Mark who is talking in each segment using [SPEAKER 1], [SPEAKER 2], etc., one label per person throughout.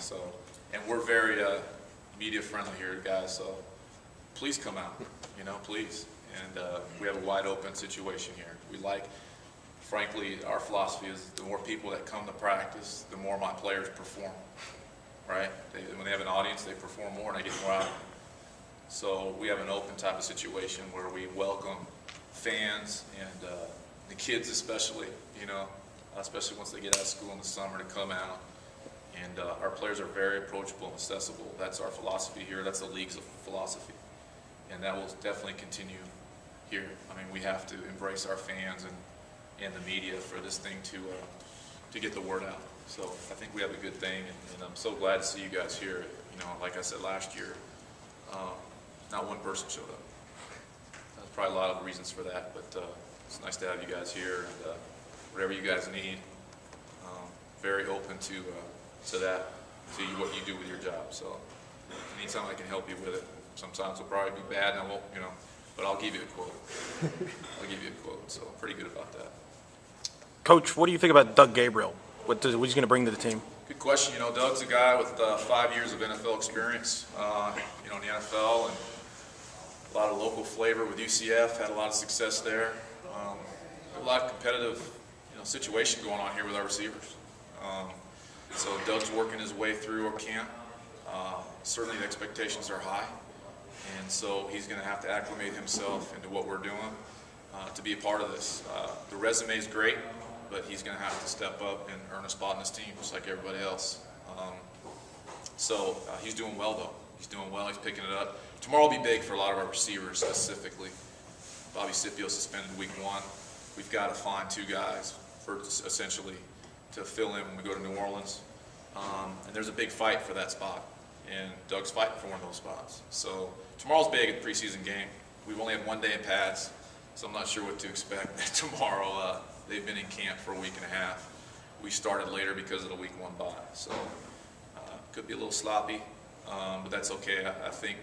[SPEAKER 1] So, and we're very media friendly here, guys. So please come out, please. And we have a wide open situation here. We like, frankly, our philosophy is the more people that come to practice, the more my players perform, right? When they have an audience, they perform more and they get more out of it. So we have an open type of situation where we welcome fans and the kids especially, especially once they get out of school in the summer to come out. And our players are very approachable and accessible. That's our philosophy here. That's the league's philosophy. And that will definitely continue here. I mean, we have to embrace our fans and the media for this thing to get the word out. So I think we have a good thing, and I'm so glad to see you guys here. Like I said last year, not one person showed up. There's probably a lot of reasons for that, but it's nice to have you guys here, and whatever you guys need, very open to that, to what you do with your job. So anytime I can help you with it, sometimes it'll probably be bad, and I won't, but I'll give you a quote. I'll give you a quote, so I'm pretty good about that.
[SPEAKER 2] Coach, what do you think about Doug Gabriel? What he's going to bring to the team?
[SPEAKER 1] Good question. Doug's a guy with 5 years of NFL experience, in the NFL, and a lot of local flavor with UCF. Had a lot of success there. A lot of competitive, situation going on here with our receivers. So Doug's working his way through our camp. Certainly the expectations are high, and so he's going to have to acclimate himself into what we're doing to be a part of this. The resume is great, but he's going to have to step up and earn a spot in this team just like everybody else. So he's doing well, though. He's doing well. He's picking it up. Tomorrow will be big for a lot of our receivers specifically. Bobby Scipio suspended week 1. We've got to find 2 guys for essentially to fill in when we go to New Orleans. And there's a big fight for that spot. And Doug's fighting for one of those spots. So tomorrow's big at the preseason game. We've only had 1 day in pads, so I'm not sure what to expect tomorrow. They've been in camp for a week and a half. We started later because of the week 1 bye. So could be a little sloppy, but that's okay. I think,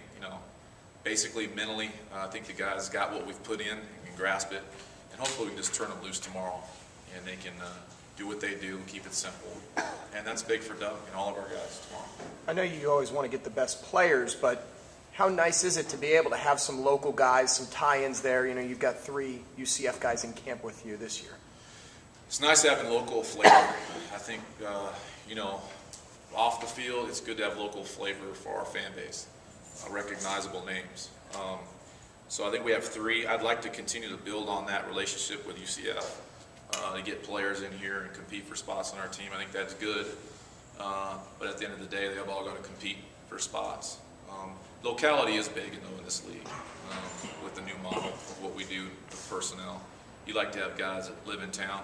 [SPEAKER 1] basically mentally, I think the guys got what we've put in and can grasp it. And hopefully we can just turn them loose tomorrow and they can do what they do and keep it simple. And that's big for Doug and all of our guys tomorrow.
[SPEAKER 3] I know you always want to get the best players, but how nice is it to be able to have some local guys, some tie-ins there? You've got 3 UCF guys in camp with you this year.
[SPEAKER 1] It's nice having local flavor. I think, off the field, it's good to have local flavor for our fan base, recognizable names. So I think we have 3. I'd like to continue to build on that relationship with UCF, to get players in here and compete for spots on our team. I think that's good. But at the end of the day, they've all got to compete for spots. Locality is big in this league with the new model of what we do with personnel. You like to have guys that live in town.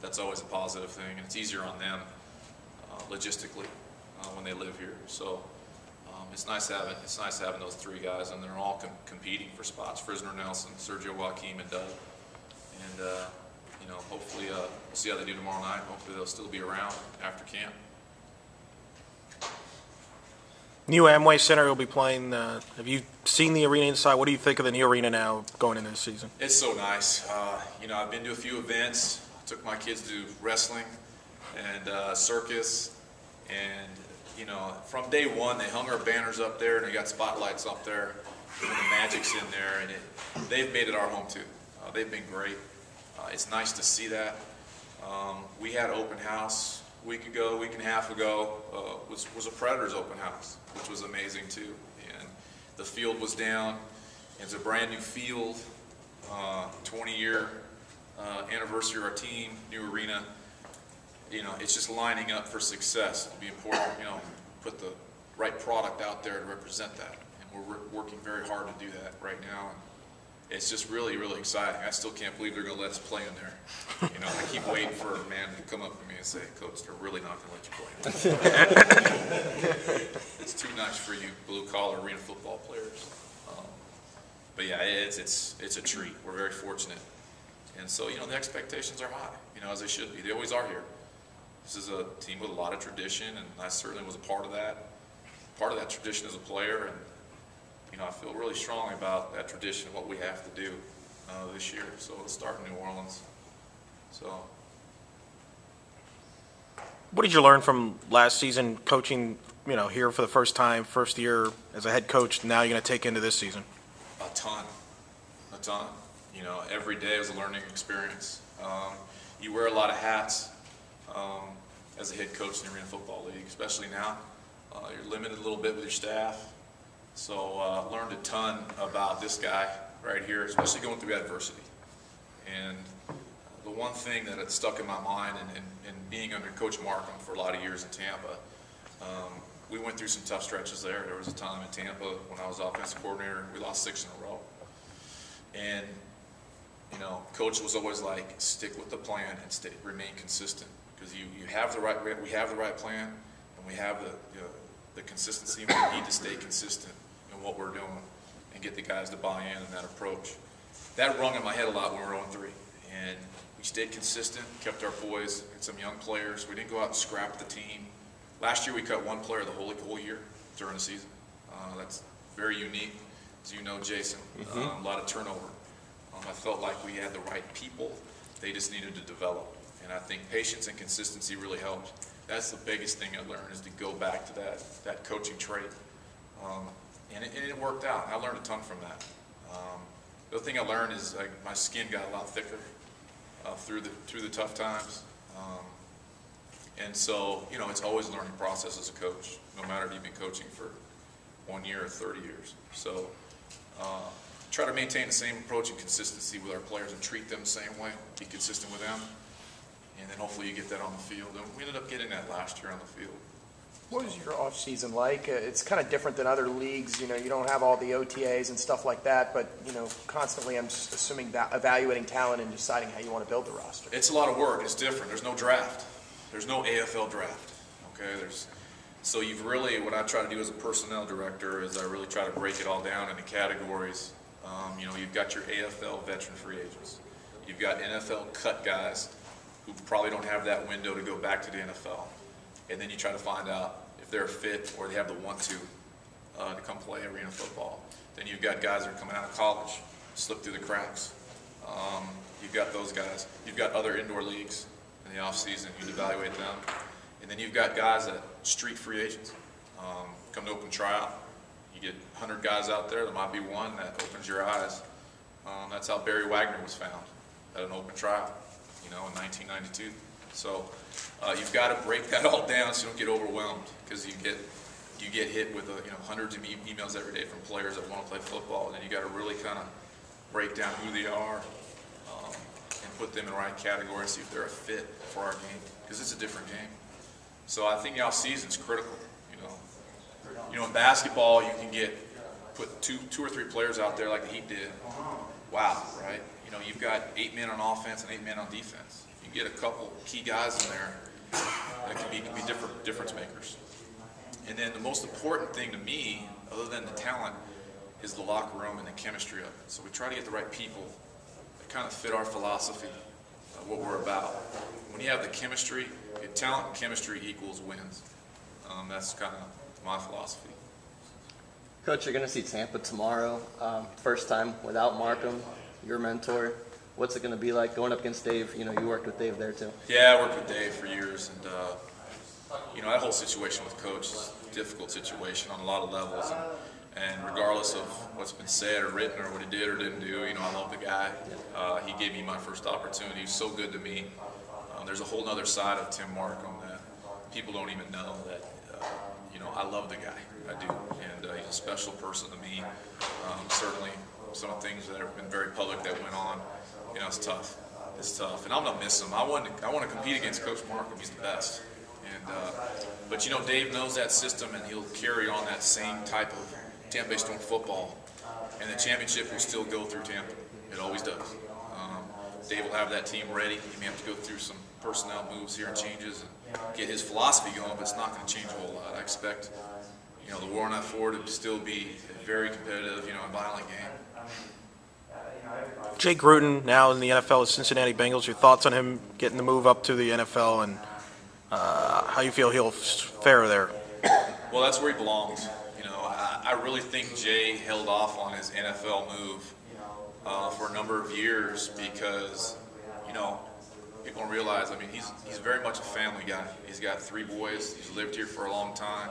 [SPEAKER 1] That's always a positive thing, and it's easier on them logistically when they live here. So it's nice having those 3 guys, and they're all competing for spots. Frisner Nelson, Sergio Joaquim, and Doug. And hopefully we'll see how they do tomorrow night. Hopefully they'll still be around after camp.
[SPEAKER 2] New Amway Center will be playing. Have you seen the arena inside? What do you think of the new arena now going into the season?
[SPEAKER 1] It's so nice. I've been to a few events. Took my kids to wrestling and circus, and from day 1 they hung our banners up there and they got spotlights up there and the Magic's in there, and they've made it our home too. They've been great. It's nice to see that. We had open house a week and a half ago. Was a Predators open house, which was amazing too. And the field was down. It's a brand new field, 20-year anniversary of our team, new arena. It's just lining up for success. It'll be important, put the right product out there to represent that. And we're working very hard to do that right now. And it's just really, really exciting. I still can't believe they're going to let us play in there. I keep waiting for a man to come up to me and say, "Coach, they're really not going to let you play in there." It's too nice for you blue-collar arena football players. But yeah, it's a treat. We're very fortunate. And so, the expectations are high, as they should be. They always are here. This is a team with a lot of tradition, and I certainly was a part of that tradition as a player. And I feel really strongly about that tradition, what we have to do this year. So it'll start in New Orleans. So
[SPEAKER 2] What did you learn from last season coaching, here for the first time, first year as a head coach, now you're going to take into this season?
[SPEAKER 1] A ton. Every day was a learning experience. You wear a lot of hats as a head coach in the Arena Football League, especially now. You're limited a little bit with your staff. So learned a ton about this guy right here, especially going through adversity. And the one thing that had stuck in my mind and being under Coach Markham for a lot of years in Tampa, we went through some tough stretches there. There was a time in Tampa when I was offensive coordinator, we lost 6 in a row. And, Coach was always like, stick with the plan and remain consistent. Because we have the right plan, and we have the consistency, and we need to stay consistent in what we're doing and get the guys to buy in that approach. That rung in my head a lot when we were 0-3. And we stayed consistent, kept our poise, and some young players. We didn't go out and scrap the team. Last year we cut one player the whole year during the season. That's very unique, as you know, Jason. A lot of turnover. I felt like we had the right people. They just needed to develop. And I think patience and consistency really helped. That's the biggest thing I learned, is to go back to that coaching trait. And it worked out. I learned a ton from that. The other thing I learned is my skin got a lot thicker through the tough times. And so, it's always a learning process as a coach, no matter if you've been coaching for 1 year or 30 years. So try to maintain the same approach and consistency with our players and treat them the same way, be consistent with them, and then hopefully you get that on the field. And we ended up getting that last year on the field.
[SPEAKER 3] What was your off season like? It's kind of different than other leagues. You don't have all the OTAs and stuff like that, but constantly, I'm just assuming, evaluating talent and deciding how you want to build the roster.
[SPEAKER 1] It's a lot of work. It's different. There's no draft. There's no AFL draft. Okay. So what I try to do as a personnel director is I really try to break it all down into categories. You've got your AFL veteran free agents. You've got NFL cut guys who probably don't have that window to go back to the NFL. And then you try to find out if they're fit or they have the want-to come play arena football. Then you've got guys that are coming out of college, slip through the cracks. You've got those guys. You've got other indoor leagues in the off-season. You evaluate them. And then you've got guys that street free agents come to open tryout. You get 100 guys out there. There might be one that opens your eyes. That's how Barry Wagner was found, at an open tryout, in 1992. So you've got to break that all down so you don't get overwhelmed, because you get hit with hundreds of emails every day from players that want to play football, and then you got to really kind of break down who they are and put them in the right category and see if they're a fit for our game, because it's a different game. So I think the off season is critical. In basketball you can put two or three players out there like the Heat did. Wow, right? You've got 8 men on offense and 8 men on defense. You get a couple key guys in there that can be difference makers. And then the most important thing to me, other than the talent, is the locker room and the chemistry of it. So we try to get the right people that kind of fit our philosophy, what we're about. When you have the chemistry, talent and chemistry equals wins. That's kind of my philosophy.
[SPEAKER 4] Coach, you're going to see Tampa tomorrow. First time without Markham, your mentor. What's it going to be like going up against Dave? You worked with Dave there too.
[SPEAKER 1] Yeah, I worked with Dave for years, and that whole situation with Coach is a difficult situation on a lot of levels. And regardless of what's been said or written or what he did or didn't do, I love the guy. He gave me my first opportunity. He was so good to me. There's a whole other side of Tim Markham that people don't even know that. I love the guy. I do, and he's a special person to me. Certainly, some things that have been very public that went on. It's tough. It's tough, and I'm gonna miss him. I want to compete against Coach Markham. He's the best. And but Dave knows that system, and he'll carry on that same type of Tampa Bay Storm football. And the championship will still go through Tampa. It always does. Dave will have that team ready. He may have to go through some personnel moves here and changes and get his philosophy going, but it's not going to change a whole lot. I expect, the War on F4 to still be a very competitive, and violent game.
[SPEAKER 2] Jay Gruden now in the NFL with Cincinnati Bengals. Your thoughts on him getting the move up to the NFL and how you feel he'll fare there?
[SPEAKER 1] Well, that's where he belongs. I really think Jay held off on his NFL move for a number of years because, people don't realize, I mean, he's very much a family guy. He's got 3 boys. He's lived here for a long time.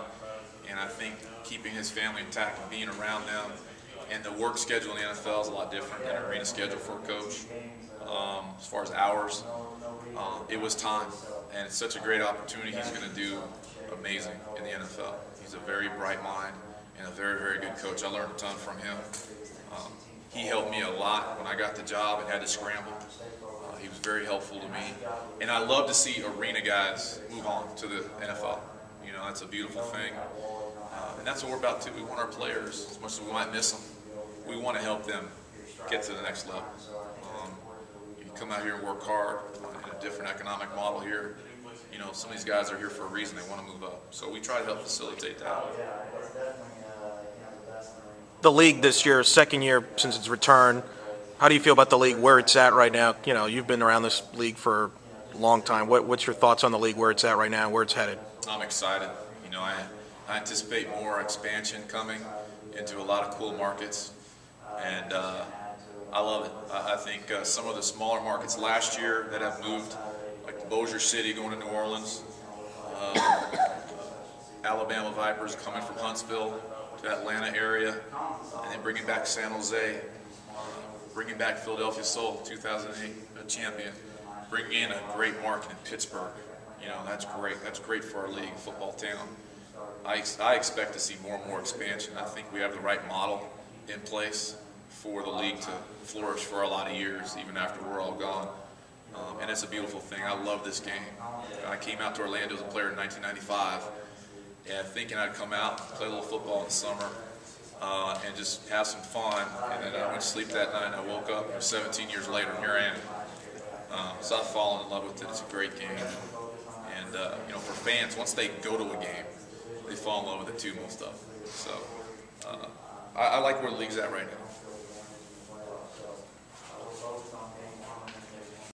[SPEAKER 1] And I think keeping his family intact and being around them, and the work schedule in the NFL is a lot different than an arena schedule for a coach. As far as hours, it was time. And it's such a great opportunity. He's going to do amazing in the NFL. He's a very bright mind and a very, very good coach. I learned a ton from him. He helped me a lot when I got the job and had to scramble. He was very helpful to me. And I love to see arena guys move on to the NFL. You know, that's a beautiful thing. And that's what we're about too. We want our players, as much as we might miss them, we want to help them get to the next level. You come out here and work hard in a different economic model here. You know, some of these guys are here for a reason. They want to move up. So we try to help facilitate that.
[SPEAKER 2] The league this year, second year since its return. How do you feel about the league, where it's at right now? You know, you've been around this league for a long time. What's your thoughts on the league, where it's at right now, and where it's headed?
[SPEAKER 1] I'm excited. You know, I anticipate more expansion coming into a lot of cool markets, and I love it. I think some of the smaller markets last year that have moved, like Bossier City going to New Orleans, Alabama Vipers coming from Huntsville to Atlanta area, and then bringing back San Jose, bringing back Philadelphia Soul, 2008 champion, bringing in a great market in Pittsburgh. You know, that's great. That's great for our league, football town. I expect to see more and more expansion. I think we have the right model in place for the league to flourish for a lot of years, even after we're all gone. And it's a beautiful thing. I love this game. I came out to Orlando as a player in 1995, and thinking I'd come out, play a little football in the summer, and just have some fun. And then I went to sleep that night, and I woke up 17 years later, and here I am. So I've fallen in love with it. It's a great game. And, you know, for fans, once they go to a game, they fall in love with it too, most of them. So I like where the league's at right now.